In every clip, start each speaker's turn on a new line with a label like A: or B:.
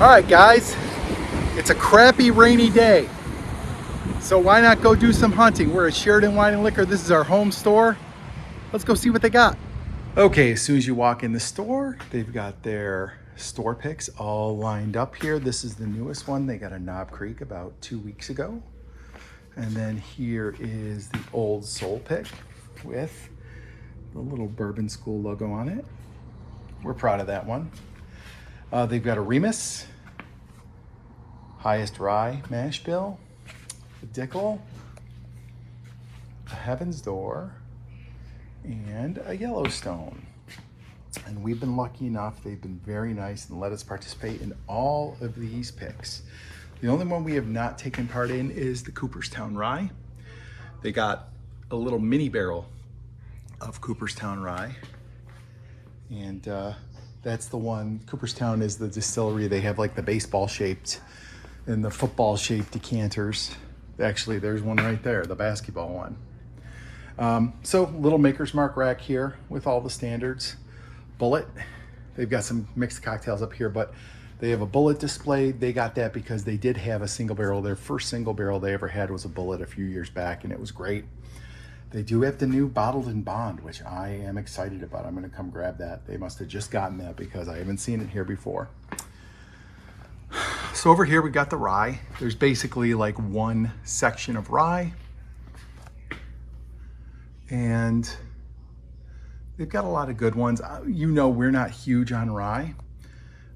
A: All right, guys, it's a crappy rainy day, so why not go do some hunting? We're at Sheridan Wine and Liquor. This is our home store. Let's go see what they got. Okay, as soon as you walk in the store, they've got their store picks all lined up here. This is the newest one. They got a Knob Creek about 2 weeks ago. And then here is the Old Soul pick with the little Bourbon School logo on it. We're proud of that one. They've got a Remus, Highest Rye Mash Bill, a Dickel, a Heaven's Door, and a Yellowstone. And we've been lucky enough, they've been very nice and let us participate in all of these picks. The only one we have not taken part in is the Cooperstown Rye. They got a little mini barrel of Cooperstown Rye. And that's the one. Cooperstown is the distillery. They have like the baseball shaped and the football shaped decanters. Actually, there's one right there, the basketball one. So little Maker's Mark rack here with all the standards. Bullet, they've got some mixed cocktails up here, but they have a Bullet display. They got that because they did have a single barrel. Their first single barrel they ever had was a Bullet a few years back, and it was great. They do have the new Bottled in Bond, which I am excited about. I'm gonna come grab that. They must have just gotten that because I haven't seen it here before. So over here we got the rye. There's basically like one section of rye. And they've got a lot of good ones. You know, we're not huge on rye,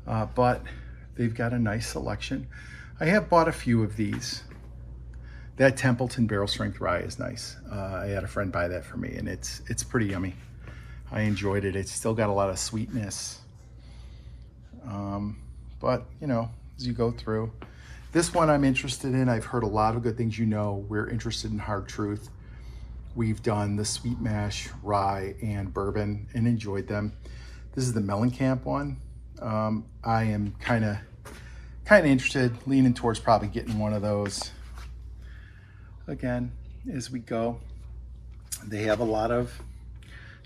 A: but they've got a nice selection. I have bought a few of these. That Templeton Barrel Strength Rye is nice. I had a friend buy that for me, and it's pretty yummy. I enjoyed it. It's still got a lot of sweetness. But, you know, as you go through. This one I'm interested in. I've heard a lot of good things. You know, we're interested in Hard Truth. We've done the Sweet Mash Rye and Bourbon and enjoyed them. This is the Mellencamp one. I am kind of interested, leaning towards probably getting one of those. Again, as we go, they have a lot of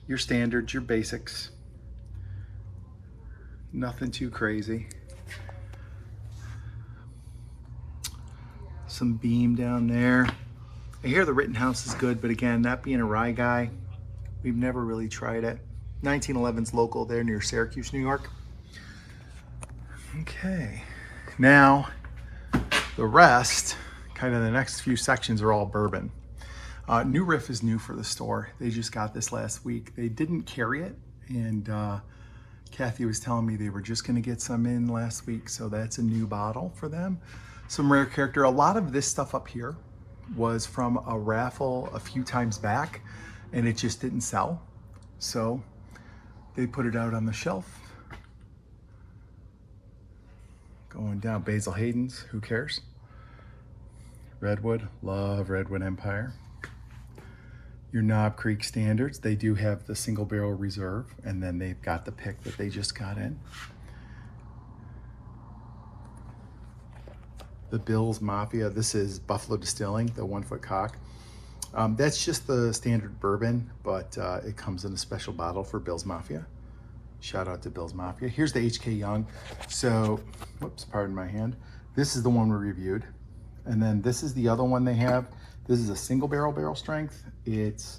A: your standards, your basics. Nothing too crazy. Some Beam down there. I hear the Rittenhouse is good, but again, not being a rye guy, we've never really tried it. 1911's local there near Syracuse, New York. Okay, now the rest, kind of the next few sections are all bourbon. New Riff is new for the store. They just got this last week. They didn't carry it, and Kathy was telling me they were just gonna get some in last week, so that's a new bottle for them. Some rare character. A lot of this stuff up here was from a raffle a few times back, and it just didn't sell. So they put it out on the shelf. Going down, Basil Hayden's, who cares? Redwood, love Redwood Empire. Your Knob Creek standards, they do have the single barrel reserve, and then they've got the pick that they just got in. The Bill's Mafia, this is Buffalo Distilling, the 1 foot cock. That's just the standard bourbon, but it comes in a special bottle for Bill's Mafia. Shout out to Bill's Mafia. Here's the HK Young. So, whoops, pardon my hand. This is the one we reviewed. And then this is the other one they have. This is a single barrel strength. It's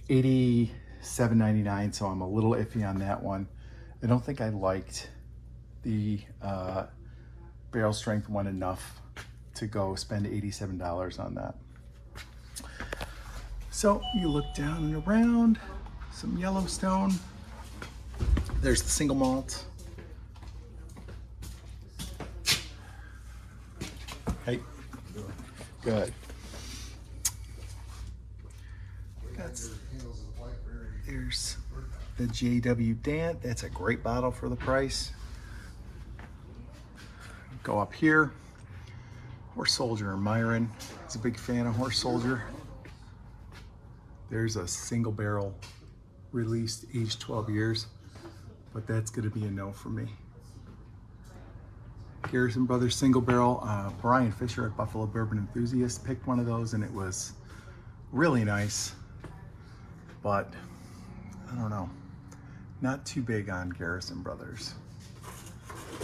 A: $87.99, so I'm a little iffy on that one. I don't think I liked the barrel strength one enough to go spend $87 on that. So you look down and around, some Yellowstone. There's the single malt. Hey, good. There's the JW Dant. That's a great bottle for the price. Go up here. Horse Soldier and Myron. He's a big fan of Horse Soldier. There's a single barrel released, aged 12 years, but that's gonna be a no for me. Garrison Brothers single barrel. Brian Fisher at Buffalo Bourbon Enthusiast picked one of those, and it was really nice, but I don't know, not too big on Garrison Brothers.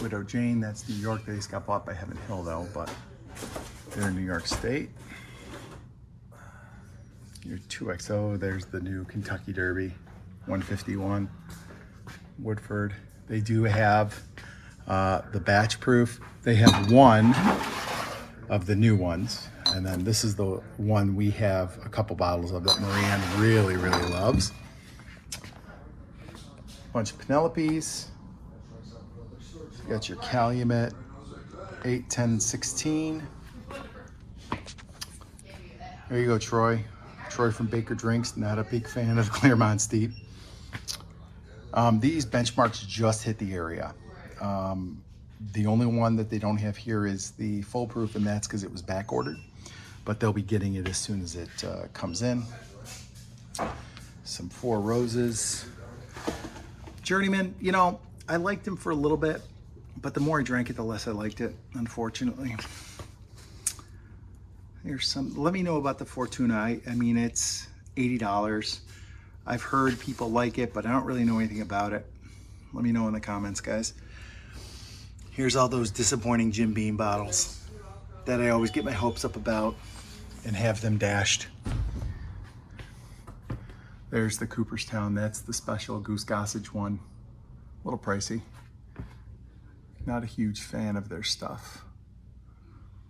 A: Widow Jane, that's New York. They just got bought by Heaven Hill though, but they're in New York State. Your 2XO, there's the new Kentucky Derby, 151. Woodford. They do have the batch proof. They have one of the new ones. And then this is the one we have a couple bottles of that Marianne really, really loves. Bunch of Penelopes. You got your Calumet 8, 10, 16. There you go, Troy. Troy from Baker Drinks, not a big fan of Claremont Steep. These benchmarks just hit the area. The only one that they don't have here is the full proof, and that's because it was back ordered, but they'll be getting it as soon as it comes in. Some Four Roses. Journeyman, you know, I liked him for a little bit, but the more I drank it, the less I liked it, unfortunately. Here's some, let me know about the Fortuna. I mean, it's $80. I've heard people like it, but I don't really know anything about it. Let me know in the comments, guys. Here's all those disappointing Jim Beam bottles that I always get my hopes up about and have them dashed. There's the Cooperstown. That's the special Goose Gossage one. A little pricey. Not a huge fan of their stuff.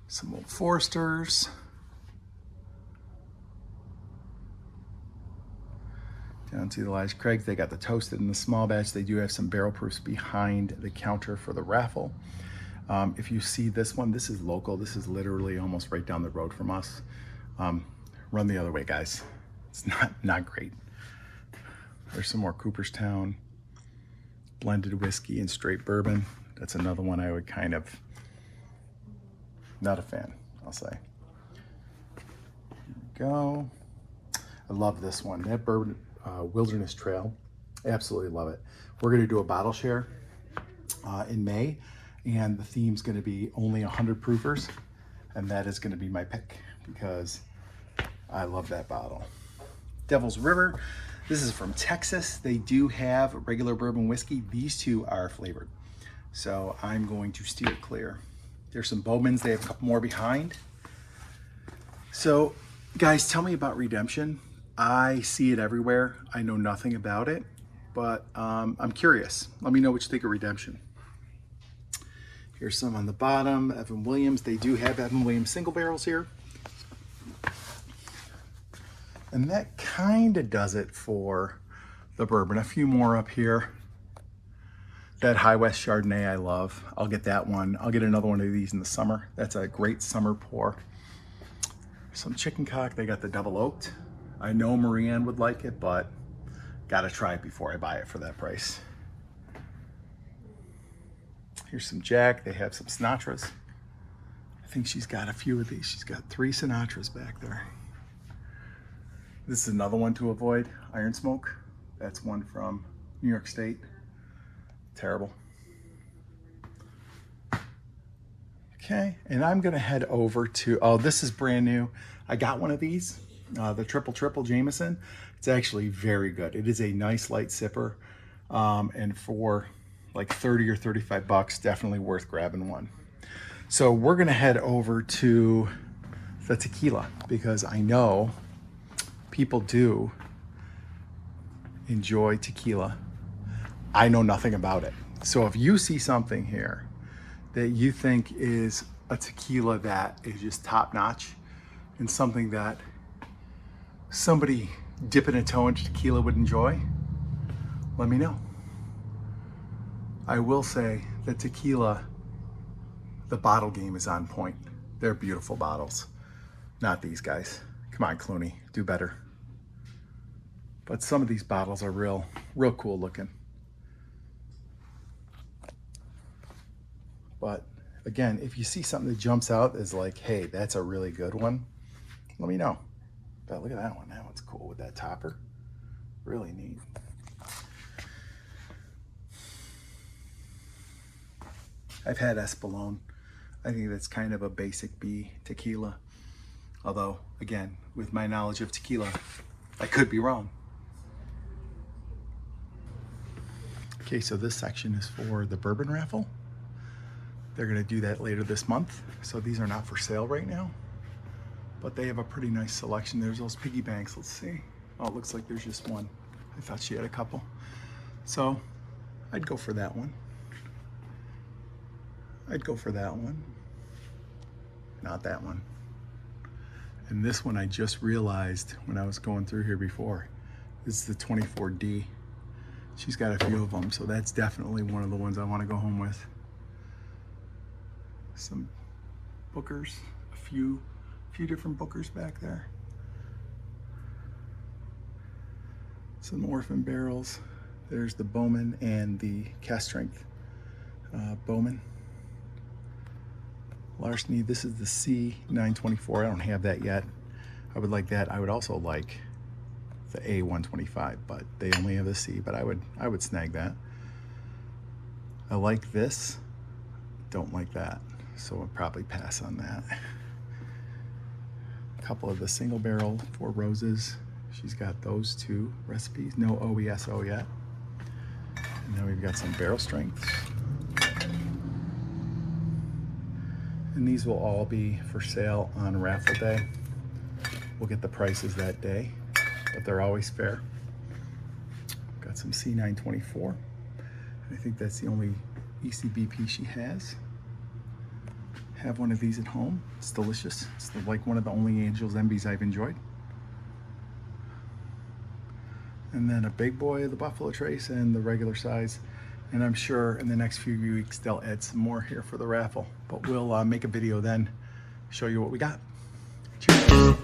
A: Some Old Foresters. Down to the Elijah Craig, they got the toasted in the small batch. They do have some barrel proofs behind the counter for the raffle. If you see this one, this is local. This is literally almost right down the road from us. Run the other way, guys. It's not great. There's some more Cooperstown, blended whiskey and straight bourbon. That's another one I would kind of, not a fan, I'll say. Here we go. I love this one. That bourbon, Wilderness Trail, absolutely love it. We're going to do a bottle share in May, and the theme's going to be only 100 proofers, and that is going to be my pick because I love that bottle. Devil's River, this is from Texas. They do have regular bourbon whiskey. These two are flavored, so I'm going to steer clear. There's some Bowmans. They have a couple more behind. So guys, tell me about Redemption. I see it everywhere. I know nothing about it, but I'm curious. Let me know what you think of Redemption. Here's some on the bottom. Evan Williams. They do have Evan Williams single barrels here. And that kind of does it for the bourbon. A few more up here. That High West Chardonnay I love. I'll get that one. I'll get another one of these in the summer. That's a great summer pour. Some Chicken Cock. They got the double oaked. I know Marianne would like it, but gotta try it before I buy it for that price. Here's some Jack. They have some Sinatras. I think she's got a few of these. She's got 3 Sinatras back there. This is another one to avoid, Iron Smoke. That's one from New York State. Terrible. Okay, and I'm gonna head over to, oh, this is brand new. I got one of these. The Triple Jameson. It's actually very good. It is a nice light sipper, and for like 30 or 35 bucks, definitely worth grabbing one. So we're gonna head over to the tequila because I know people do enjoy tequila. I know nothing about it. So if you see something here that you think is a tequila that is just top notch and something that somebody dipping a toe into tequila would enjoy, let me know. I will say that tequila, the bottle game is on point. They're beautiful bottles. Not these guys. Come on, Clooney, do better. But some of these bottles are real cool looking. But again, if you see something that jumps out as like, hey, that's a really good one, let me know. But look at that one. That one's cool with that topper. Really neat. I've had Espolón. I think that's kind of a basic B tequila. Although, again, with my knowledge of tequila, I could be wrong. Okay, so this section is for the bourbon raffle. They're gonna do that later this month. So these are not for sale right now, but they have a pretty nice selection. There's those piggy banks, let's see. Oh, it looks like there's just one. I thought she had a couple. So I'd go for that one. I'd go for that one. Not that one. And this one I just realized when I was going through here before. This is the 24D. She's got a few of them, so that's definitely one of the ones I want to go home with. Some Bookers, a few different Bookers back there. Some Orphan barrels. There's the Bourbon and the cast strength Bourbon. Larceny, this is the C924. I don't have that yet. I would like that. I would also like the A125, but they only have the C, but I would snag that. I like this, don't like that, so I'll probably pass on that. A couple of the single barrel Four Roses. She's got those two recipes, no OESO yet. And then we've got some barrel strengths. And these will all be for sale on raffle day. We'll get the prices that day, but they're always fair. Got some C924. I think that's the only ECBP she has. Have one of these at home. It's delicious. It's like one of the only Angel's Envies I've enjoyed. And then a big boy of the Buffalo Trace and the regular size. And I'm sure in the next few weeks they'll add some more here for the raffle. But we'll make a video then, show you what we got. Cheers.